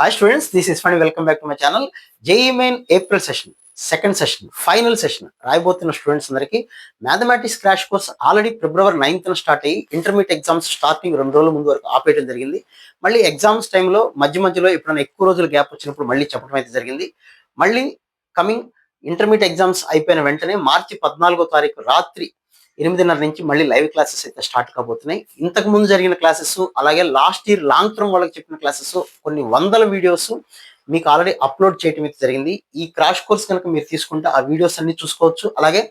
Hi students, this is Funny. Welcome back to my channel. JEE Main April session, second session, final session. రాయబోతున్న students అందరికీ mathematics crash course already February 9th start అయ్యి intermediate exams starting 2 రోజుల ముందు వరకు ఆపేయడం జరిగింది. మళ్ళీ exams టైంలో మధ్యలో ఎప్పుడైనా ఎక్కువ రోజులు గ్యాప్ వచ్చినప్పుడు మళ్ళీ చెప్పడం అయితే జరిగింది. మళ్ళీ కమింగ్ ఇంటర్మీడియట్ ఎగ్జామ్స్ అయిపోయిన వెంటనే మార్చి 14వ తారీఖు రాత్రి 8:30 నుంచి మళ్ళీ లైవ్ క్లాసెస్ అయితే స్టార్ట్ కాబోతున్నాయి. ఇంతకు ముందు జరిగిన క్లాసెస్ అలాగే లాస్ట్ ఇయర్ లాంగ్ టర్మ్ వాళ్ళకి చెప్పిన క్లాసెస్ కొన్ని వందల వీడియోస్ మీకు ఆల్రెడీ అప్లోడ్ చేయడం అయితే జరిగింది. ఈ క్రాష్ కోర్స్ కనుక మీరు తీసుకుంటే ఆ వీడియోస్ అన్ని చూసుకోవచ్చు. అలాగే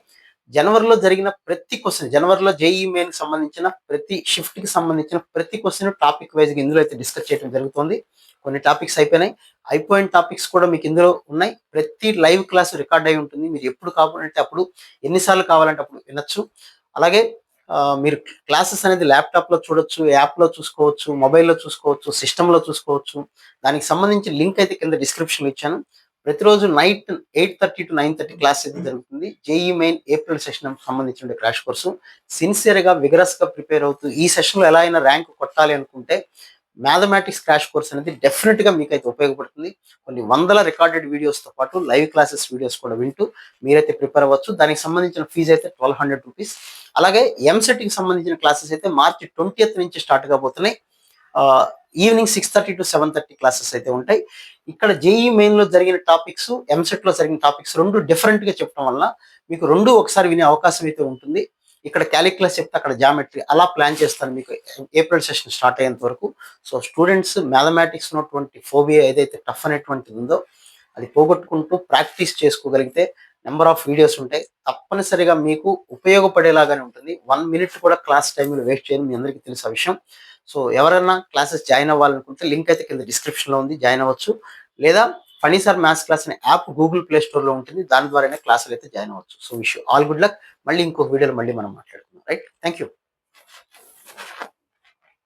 జనవరిలో జరిగిన ప్రతి క్వశ్చన్, జనవరిలో జేఈ మెయిన్ కి సంబంధించిన ప్రతి షిఫ్ట్ కి సంబంధించిన ప్రతి క్వశ్చన్ టాపిక్ వైజ్ గా ఇందులో అయితే డిస్కస్ చేయడం జరుగుతుంది. కొన్ని టాపిక్స్ అయిపోయినాయి, అయిపోయిన టాపిక్స్ కూడా మీకు ఇందులో ఉన్నాయి. ప్రతి లైవ్ క్లాస్ రికార్డ్ అయి ఉంటుంది. మీరు ఎప్పుడు కావాలంటే అప్పుడు, ఎన్నిసార్లు కావాలంటే అప్పుడు వినొచ్చు. అలాగే మీరు క్లాసెస్ అనేది ల్యాప్టాప్లో చూడొచ్చు, యాప్లో చూసుకోవచ్చు, మొబైల్లో చూసుకోవచ్చు, సిస్టంలో చూసుకోవచ్చు. దానికి సంబంధించి లింక్ అయితే కింద డిస్క్రిప్షన్లో ఇచ్చాను. ప్రతిరోజు నైట్ 8:30 to 9:30 క్లాస్ అయితే జరుగుతుంది. జేఈ మెయిన్ ఏప్రిల్ సెషన్ సంబంధించిన క్రాష్ కోర్సు. సిన్సియర్గా విగరస్గా ప్రిపేర్ అవుతూ ఈ సెషన్లో ఎలా అయినా ర్యాంక్ కొట్టాలి అనుకుంటే మ్యాథమెటిక్స్ క్రాష్ కోర్స్ అనేది డెఫినెట్గా మీకు అయితే ఉపయోగపడుతుంది. కొన్ని వందల రికార్డెడ్ వీడియోస్తో పాటు లైవ్ క్లాసెస్ వీడియోస్ కూడా వింటూ మీరైతే ప్రిపేర్ అవ్వచ్చు. దానికి సంబంధించిన ఫీజు అయితే 1200 రూపీస్. అలాగే ఎంసెట్కి సంబంధించిన క్లాసెస్ అయితే మార్చి 20th నుంచి స్టార్ట్ కాబోతున్నాయి. ఈవినింగ్ 6:30 to 7:30 క్లాసెస్ అయితే ఉంటాయి. ఇక్కడ జేఈ మెయిన్లో జరిగిన టాపిక్స్, ఎంసెట్లో జరిగిన టాపిక్స్ రెండు డిఫరెంట్గా చెప్పడం వల్ల మీకు రెండు ఒకసారి వినే అవకాశం అయితే ఉంటుంది. ఇక్కడ క్యాలిక్యులస్ చెప్తే అక్కడ జామెట్రీ అలా ప్లాన్ చేస్తాను మీకు ఏప్రిల్ సెషన్ స్టార్ట్ అయ్యేంత వరకు. సో స్టూడెంట్స్ మ్యాథమెటిక్స్ ఉన్నటువంటి ఫోబియా ఏదైతే టఫ్ అనేటువంటిది ఉందో అది పోగొట్టుకుంటూ ప్రాక్టీస్ చేసుకోగలిగితే నెంబర్ ఆఫ్ వీడియోస్ ఉంటాయి. తప్పనిసరిగా మీకు ఉపయోగపడేలాగానే ఉంటుంది. 1 minute కూడా క్లాస్ టైంలో వేస్ట్ చేయడం మీ అందరికీ తెలిసిన విషయం. సో ఎవరైనా క్లాసెస్ జాయిన్ అవ్వాలనుకుంటే లింక్ అయితే కింద డిస్క్రిప్షన్లో ఉంది, జాయిన్ అవ్వచ్చు. లేదా ఫనీ సార్ మ్యాథ్స్ క్లాస్ అనే యాప్ గూగుల్ ప్లే స్టోర్లో ఉంటుంది, దాని ద్వారానే క్లాసులు అయితే జాయిన్ అవ్వచ్చు. So wish all good luck. మళ్ళీ ఇంకొక వీడియోలో మళ్ళీ మనం మాట్లాడుకుందాం. Right, thank you.